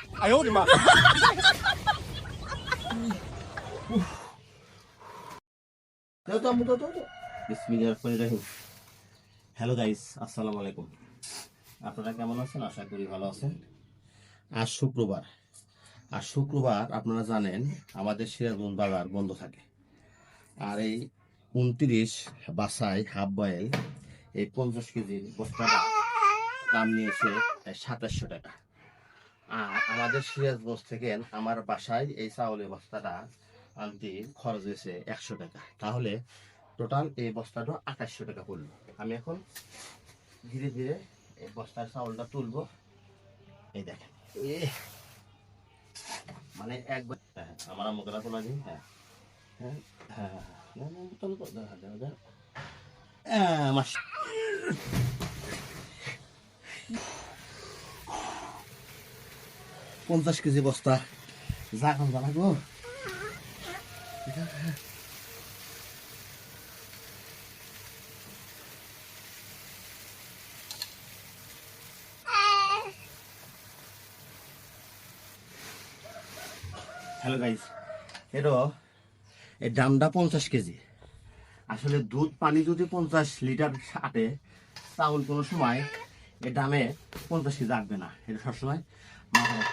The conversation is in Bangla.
哎呦我的妈হ্যালো গাইস, আসসালামু আলাইকুম। আপনারা কেমন আছেন? আশা করি ভালো আছেন। আজ শুক্রবার, আর শুক্রবার আপনারা জানেন আমাদের সিরাজগঞ্জ বাজার বন্ধ থাকে। আর এই 29 বাসাই হাফ বয়েল এই 50 কেজির বস্তাটা দাম নিয়েছে 2700 টাকা। আর আমাদের সিরাজগঞ্জ থেকে আমার বাসায় এই চাউলের বস্তাটা আনতে খরচ হয়েছে 100 টাকা। তাহলে টোটাল এই বস্তাটা 2800 টাকা পড়লো। আমি এখন ধীরে ধীরে এই বস্তার চাউলটা তুলবো। এই দেখেন, মানে একবার আমার মুখটা তোলা দিন। হ্যাঁ হ্যাঁ হ্যাঁ হ্যাঁ, 50 কেজি বস্তা যা এখন জানাবো। হ্যালো গাইস, এটা এই ডামটা 50 কেজি। আসলে দুধ পানি যদি 50 লিটার আটে, চাউল কোনো সময় এই ডামে 50 কেজি আটবে না। এটা সবসময় মাথায়